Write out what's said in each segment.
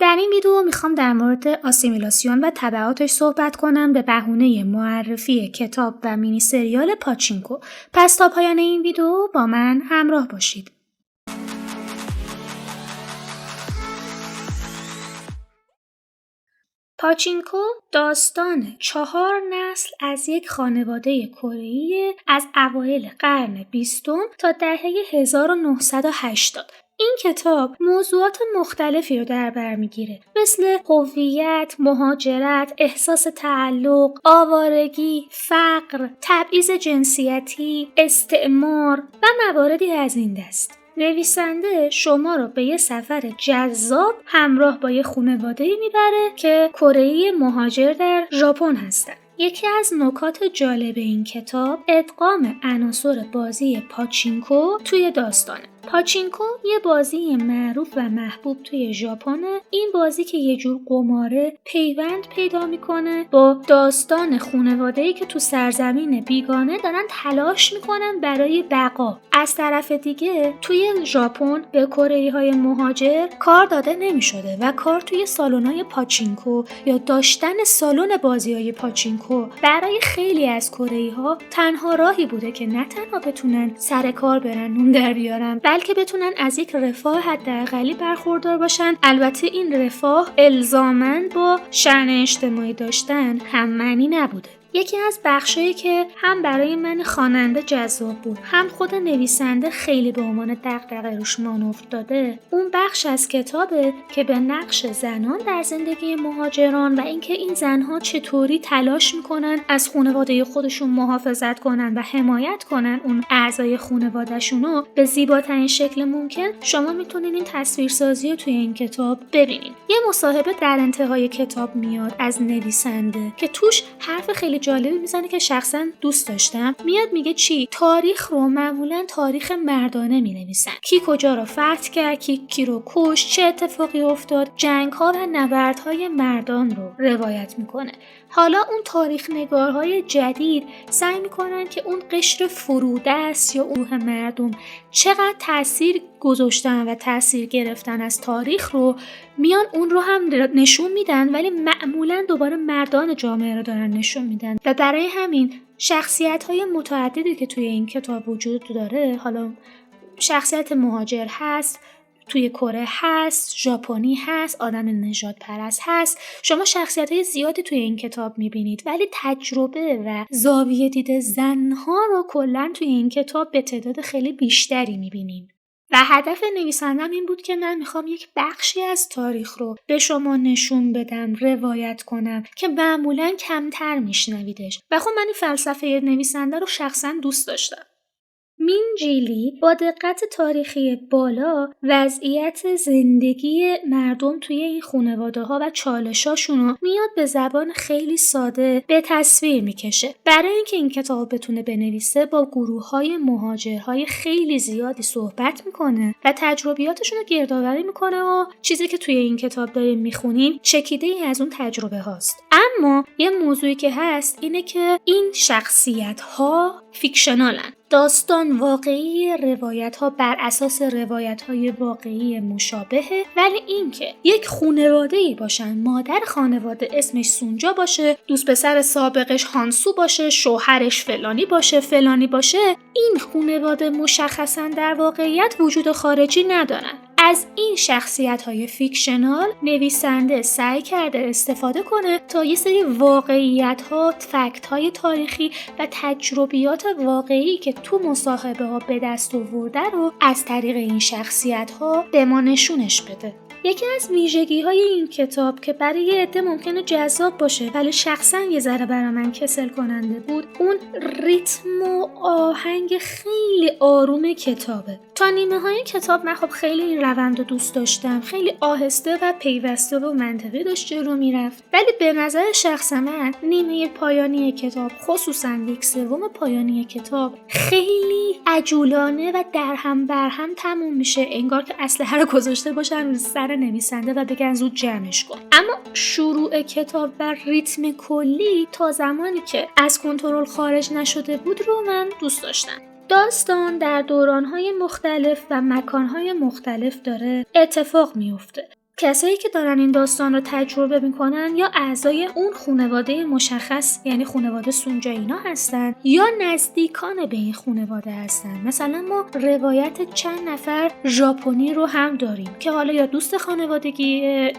در این ویدیو میخوام در مورد آسیمیلاسیون و تبعاتش صحبت کنم به بهونه معرفی کتاب و مینی سریال پاچینکو. پس تا پایان این ویدیو با من همراه باشید. پاچینکو داستان 4 نسل از یک خانواده کره‌ای از اوایل قرن 20 تا دهه 1980. این کتاب موضوعات مختلفی رو در بر میگیره، مثل هویت، مهاجرت، احساس تعلق، آوارگی، فقر، تبعیض جنسیتی، استعمار و مواردی از این دست. نویسنده شما رو به یه سفر جذاب همراه با یه خانواده‌ای میبره که کره‌ای مهاجر در ژاپن هستن. یکی از نکات جالب این کتاب ادغام عناصر بازی پاچینکو توی داستانه. پاچینکو یه بازی معروف و محبوب توی ژاپنه. این بازی که یه جور قماره پیوند پیدا میکنه با داستان خانواده‌ای که تو سرزمین بیگانه دارن تلاش میکنن برای بقا. از طرف دیگه توی ژاپن به کره‌ای‌های مهاجر کار داده نمیشده و کار توی سالن‌های پاچینکو یا داشتن سالن بازی‌های پاچینکو برای خیلی از کره‌ای‌ها تنها راهی بوده که نه تنها بتونن سر کار برن نون در بیارن، بلکه بتونن از یک رفاه حداقلی برخوردار باشن. البته این رفاه الزاماً با شأن اجتماعی داشتن هم معنی نبوده. یکی از بخشایی که هم برای من خواننده جذاب بود، هم خود نویسنده خیلی به عنوان دغدغه روش مانور داده، اون بخش از کتابه که به نقش زنان در زندگی مهاجران و اینکه این زنها چطوری تلاش میکنن از خانواده خودشون محافظت کنن و حمایت کنن اون اعضای خانواده‌شون رو به زیباترین شکل ممکن. شما میتونین این تصویرسازی رو توی این کتاب ببینین. یه مصاحبه در انتهای کتاب میاد از نویسنده که توش حرف خیلی جالبی میزنه که شخصا دوست داشتم. میاد میگه چی؟ تاریخ رو معمولا تاریخ مردانه مینویسن. کی کجا رو فتح کرد، کی رو کشت، چه اتفاقی افتاد، جنگ‌ها و نبردهای مردان رو روایت میکنه. حالا اون تاریخ نگارهای جدید سعی میکنن که اون قشر فرودست یا روح مردم چقدر تأثیر گذاشتن و تأثیر گرفتن از تاریخ رو میان اون رو هم نشون میدن، ولی معمولا دوباره مردان جامعه رو دارن نشون میدن و برای همین شخصیت‌های متعددی که توی این کتاب وجود داره، حالا شخصیت مهاجر هست، توی کره هست، ژاپنی هست، آدم نژاد پرست هست. شما شخصیت‌های زیادی توی این کتاب می‌بینید، ولی تجربه و زاویه دید زن‌ها رو کلاً توی این کتاب به تعداد خیلی بیشتری می‌بینید. و هدف نویسندم این بود که من میخوام یک بخشی از تاریخ رو به شما نشون بدم، روایت کنم که معمولاً کمتر میشنویدش. و خب من این فلسفه نویسنده رو شخصاً دوست داشتم. مین جی لی با دقت تاریخی بالا وضعیت زندگی مردم توی این خانواده‌ها و چالشاشون رو میاد به زبان خیلی ساده به تصویر میکشه. برای اینکه این کتاب بتونه بنویسه با گروه‌های مهاجرهای خیلی زیادی صحبت میکنه و تجربیاتشون رو گردآوری میکنه و چیزی که توی این کتاب داریم میخونیم چکیده‌ای از اون تجربه هاست. اما یه موضوعی که هست اینه که این شخصیت‌ها فیکشنالن. داستان واقعی، روایت‌ها بر اساس روایت‌های واقعی مشابهه، ولی اینکه یک خانواده‌ای باشن، مادر خانواده اسمش سونجا باشه، دوست پسر سابقش هانسو باشه، شوهرش فلانی باشه، این خانواده مشخصاً در واقعیت وجود خارجی ندارن. از این شخصیت‌های فیکشنال نویسنده سعی کرده استفاده کنه تا یه سری واقعیت‌ها، فکت‌های تاریخی و تجربیات واقعی که تو مصاحبه‌ها به دست آورده رو از طریق این شخصیت‌ها به ما نشونش بده. یکی از ویژگی‌های این کتاب که برای یه عده ممکنه جذاب باشه ولی شخصاً یه ذره برای من کسل کننده بود، اون ریتم و آهنگ خیلی آروم کتابه. تا نیمه‌های کتاب من خب خیلی این روند رو دوست داشتم، خیلی آهسته و پیوسته و منطقی داشت جلو میرفت، ولی به نظر شخص من نیمه پایانی کتاب، خصوصاً 1/3 پایانی کتاب، خیلی عجولانه و درهم برهم تموم میشه، انگار که اسلحه رو گذاشته باشن رو سر نویسنده و بگن زود جمعش کن. اما شروع کتاب و ریتم کلی تا زمانی که از کنترل خارج نشده بود رو من دوست داشتم. داستان در دوران‌های مختلف و مکان‌های مختلف داره اتفاق میفته کسایی که دارن این داستان رو تجربه میکنن یا اعضای اون خانواده مشخص، یعنی خانواده سونجا هستن یا نزدیکان به این خانواده هستن. مثلا ما روایت چند نفر ژاپنی رو هم داریم که حالا یا دوست خانوادگی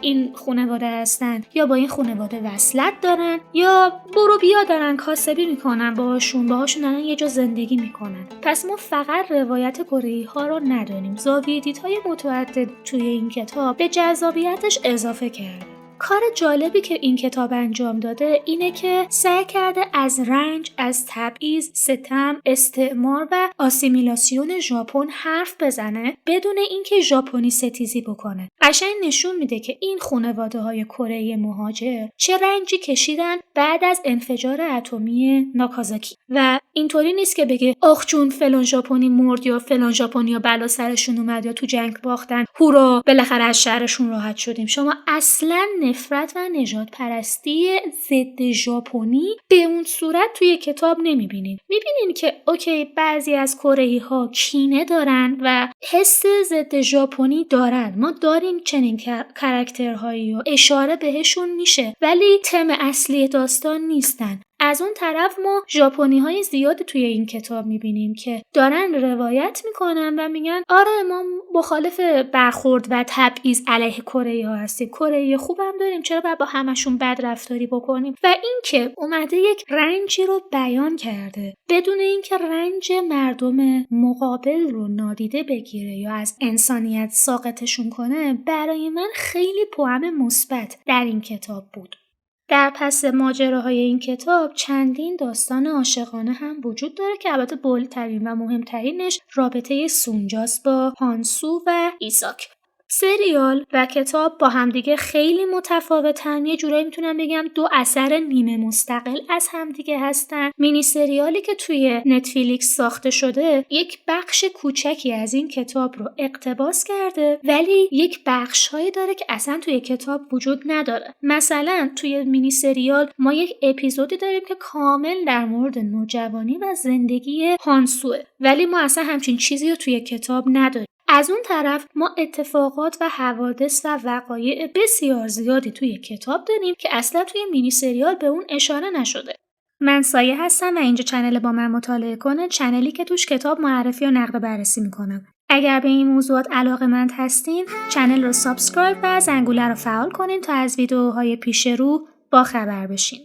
این خانواده هستن یا با این خانواده وصلت دارن یا برو بیا دارن کاسبی میکنن باهاشون دارن یه جا زندگی میکنن. پس ما فقط روایت کره‌ای ها رو نداریم. زاویه دیدهای متعدد توی این کتاب به جذابیتش اضافه کرد. کار جالبی که این کتاب انجام داده اینه که سعی کرده از رنج، از تبعیض، ستم، استعمار و آسیمیلاسیون ژاپن حرف بزنه بدون اینکه ژاپنی ستیزی بکنه. قشنگ نشون میده که این خانواده‌های کره مهاجر چه رنجی کشیدن بعد از انفجار اتمی ناکازاکی و اینطوری نیست که بگه آخ جون فلان ژاپنی مرد یا فلان ژاپنیا بلا سرشون اومد یا تو جنگ باختن، هورا بالاخره از شهرشون راحت شدیم. شما اصلاً نفرت و نژاد پرستی ضد ژاپنی به اون صورت توی کتاب نمیبینین. میبینین که اوکی بعضی از کره‌ای ها کینه دارن و حس ضد ژاپنی دارن. ما داریم چنین کاراکترهایی و اشاره بهشون میشه ولی تم اصلی داستان نیستن. از اون طرف ما ژاپنی‌های زیادی توی این کتاب می‌بینیم که دارن روایت می‌کنن و میگن آره ما مخالف برخورد و تبعیض علیه کره‌ای‌ها هستیم. کره‌ای خوبم داریم، چرا باید با همشون بد رفتاری بکنیم؟ و این که اومده یک رنجی رو بیان کرده بدون اینکه رنج مردم مقابل رو نادیده بگیره یا از انسانیت ساقطشون کنه، برای من خیلی پوام مثبت در این کتاب بود. در پس ماجراهای این کتاب چندین داستان عاشقانه هم وجود داره که البته بولترین و مهمترینش رابطه سونجاست با هانسو و ایزاک. سریال و کتاب با همدیگه خیلی متفاوتن. یه جورایی میتونم بگم دو اثر نیمه مستقل از همدیگه هستن. مینی سریالی که توی نتفلیکس ساخته شده یک بخش کوچکی از این کتاب رو اقتباس کرده ولی یک بخش‌هایی داره که اصلا توی کتاب وجود نداره. مثلا توی مینی سریال ما یک اپیزودی داریم که کامل در مورد نوجوانی و زندگی هانسوه ولی ما اصلا همچین چیزی رو توی کتاب نداریم. از اون طرف ما اتفاقات و حوادث و وقایع بسیار زیادی توی کتاب داریم که اصلا توی مینی سریال به اون اشاره نشده. من سایه هستم و اینجا چنل با من مطالعه کنه، چنلی که توش کتاب معرفی و نقد و بررسی میکنم. اگر به این موضوعات علاقه‌مند هستین، چنل رو سابسکرایب و زنگوله رو فعال کنین تا از ویدیوهای پیش رو با خبر بشین.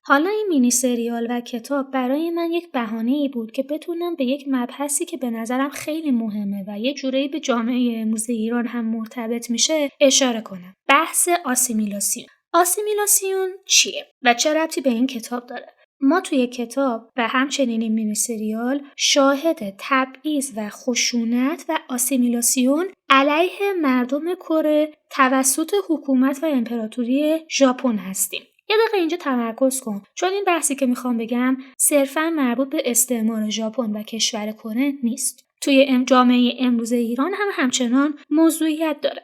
حالا این مینی سریال و کتاب برای من یک بهانه‌ای بود که بتونم به یک مبحثی که به نظرم خیلی مهمه و یه جورایی به جامعه امروز ایران هم مرتبط میشه اشاره کنم. بحث آسیمیلاسیون. آسیمیلاسیون چیه و چه ربطی به این کتاب داره؟ ما توی کتاب و همچنین این مینی سریال شاهد تبعیض و خشونت و آسیمیلاسیون علیه مردم کره توسط حکومت و امپراتوری ژاپن هستیم. یه دقیقه اینجا تمرکز کن چون این بحثی که میخوام بگم صرفاً مربوط به استعمار ژاپن و کشور کره نیست. توی جامعه امروز ایران هم همچنان موضوعیت داره.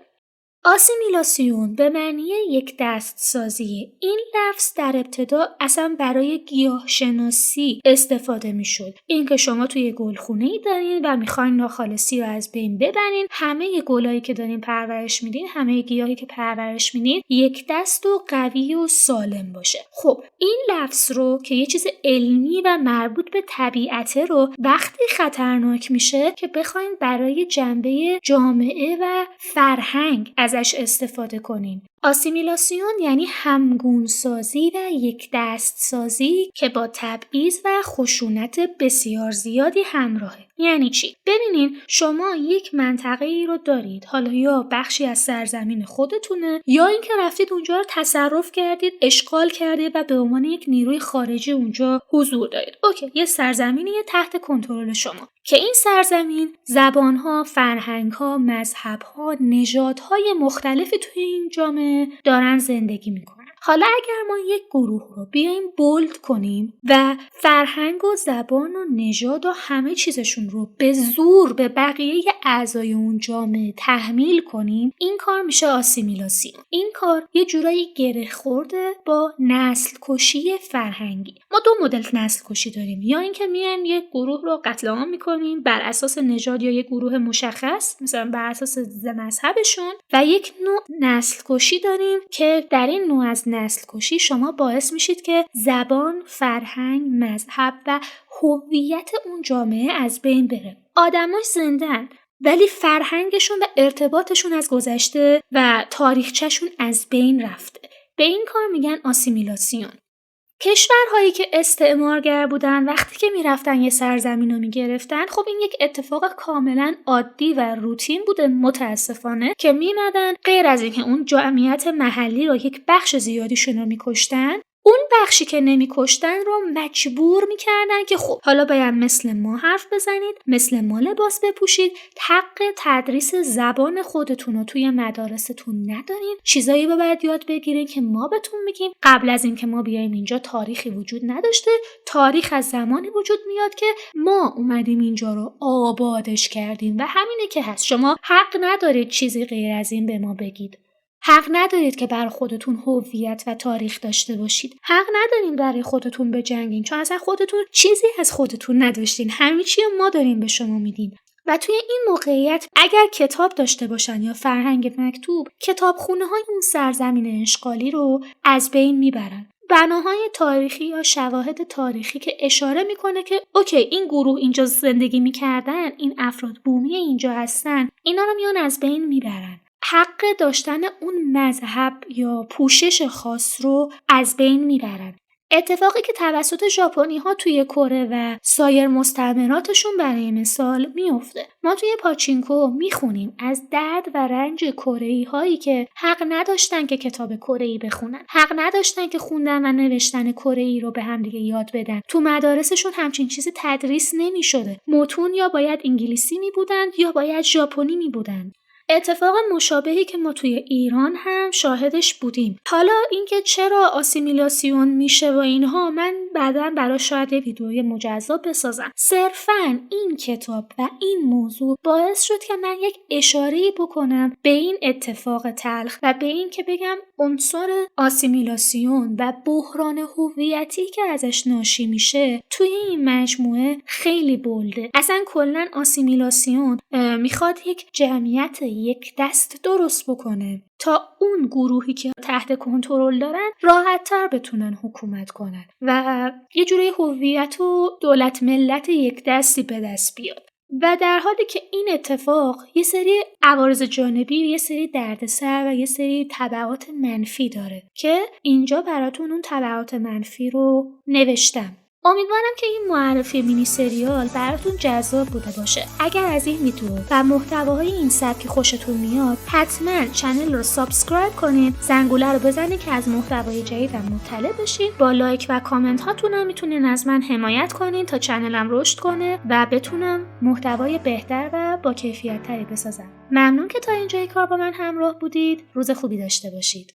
آسیمیلاسیون به معنی یک دست سازی. این لفظ در ابتدا اصلا برای گیاه شناسی استفاده می شد. این که شما توی گلخونه‌ای دارین و میخواین ناخالصی رو از بین ببرین، همه گلایی که دارین پرورش میدین، همه گیاهی که پرورش میدین یک دست و قوی و سالم باشه. خب این لفظ رو که یه چیز علمی و مربوط به طبیعته رو وقتی خطرناک میشه که بخواین برای جنبه جامعه و فرهنگ ازش استفاده کنین. آسیمیلاسیون یعنی همگونسازی و یک دست سازی که با تبعیض و خشونت بسیار زیادی همراهه. یعنی چی؟ ببینین شما یک منطقه ای رو دارید، حالا یا بخشی از سرزمین خودتونه یا اینکه رفتید اونجا رو تصرف کردید، اشغال کردید و به عنوان یک نیروی خارجی اونجا حضور دارید. اوکی، یه زمینی تحت کنترل شما که این سرزمین زبانها، فرهنگها، مذهبها، نژادهای مختلفی توی این جامعه دارن زندگی میکنن. حالا اگر ما یک گروه رو بیایم بولد کنیم و فرهنگ و زبان و نژاد و همه چیزشون رو به زور به بقیه اعضای اون جامعه تحمیل کنیم، این کار میشه آسیمیلاسیون. این کار یه جورایی گره خورده با نسل کشی فرهنگی. ما دو مدل نسل کشی داریم، یا اینکه میایم یک گروه رو قتل عام میکنیم بر اساس نژاد یا یک گروه مشخص، مثلا بر اساس مذهبشون، و یک نوع نسل کشی داریم که در این نوع از نسل کشی شما باعث میشید که زبان، فرهنگ، مذهب و هویت اون جامعه از بین بره. آدماش زنده‌اند ولی فرهنگشون و ارتباطشون از گذشته و تاریخچه‌شون از بین رفته. به این کار میگن آسیمیلاسیون. کشورهایی که استعمارگر بودن وقتی که میرفتن یه سرزمین رو میگرفتن، خب این یک اتفاق کاملا عادی و روتین بوده متاسفانه، که میمدن غیر از اینکه اون جمعیت محلی رو یک بخش زیادیشون رو میکشتن، اون بخشی که نمیکشتن رو مجبور میکردن که خب حالا باید مثل ما حرف بزنید، مثل ما لباس بپوشید، حق تدریس زبان خودتون رو توی مدارستون ندارین، چیزایی رو باید یاد بگیرین که ما بهتون میگیم. قبل از اینکه ما بیایم اینجا تاریخی وجود نداشته، تاریخ از زمانی وجود میاد که ما اومدیم اینجا رو آبادش کردیم و همینه که هست. شما حق ندارید چیزی غیر از این به ما بگید. حق ندارید که برای خودتون هویت و تاریخ داشته باشید. حق ندارین برای خودتون بجنگین، چون اصلا خودتون چیزی از خودتون نداشتین. همه چی ما داریم به شما میدیم. و توی این موقعیت اگر کتاب داشته باشن یا فرهنگ مکتوب، کتابخونه‌های اون سرزمین اشغالی رو از بین میبرن. بناهای تاریخی یا شواهد تاریخی که اشاره میکنه که اوکی این گروه اینجا زندگی میکردن، این افراد بومی اینجا هستن، اینا رو میان از بین میبرن. حق داشتن اون مذهب یا پوشش خاص رو از بین میبرن. اتفاقی که توسط ژاپنی‌ها توی کره و سایر مستعمراتشون برای مثال میفته. ما توی پاچینکو میخونیم از درد و رنج کره‌ای‌هایی که حق نداشتن که کتاب کره‌ای بخونن، حق نداشتن که خوندن و نوشتن کره‌ای رو به هم دیگه یاد بدن. تو مدارسشون همچین چیزی تدریس نمی‌شده. متون یا باید انگلیسی می‌بودن یا باید ژاپنی می‌بودن. اتفاق مشابهی که ما توی ایران هم شاهدش بودیم. حالا اینکه چرا آسیمیلاسیون میشه و اینها، من بعداً برای شاید ویدیوی مجزا بسازم. صرفاً این کتاب و این موضوع باعث شد که من یک اشاره‌ای بکنم به این اتفاق تلخ و به این که بگم عنصر آسیمیلاسیون و بحران هویتی که ازش ناشی میشه توی این مجموعه خیلی بولده. اصلا کلاً آسیمیلاسیون میخواد یک جمعیت یک دست درست بکنه تا اون گروهی که تحت کنترل دارن راحت‌تر بتونن حکومت کنن و یه جوری هویت و دولت ملت یک دستی به دست بیاد. و در حالی که این اتفاق یه سری عوارض جانبی، یه سری دردسر و یه سری تبعات منفی داره که اینجا براتون اون تبعات منفی رو نوشتم. امیدوارم که این معرفی مینی سریال براتون جذاب بوده باشه. اگر از این ویدیو و محتواهای این سبک خوشتون میاد، حتما چنل رو سابسکرایب کنین، زنگوله رو بزنین که از محتوای جدیدم مطلع بشین. با لایک و کامنت هاتون هم میتونین از من حمایت کنین تا چنلم رشد کنه و بتونم محتوای بهتر و با کیفیت تری بسازم. ممنون که تا اینجای کار با من همراه بودید. روز خوبی داشته باشید.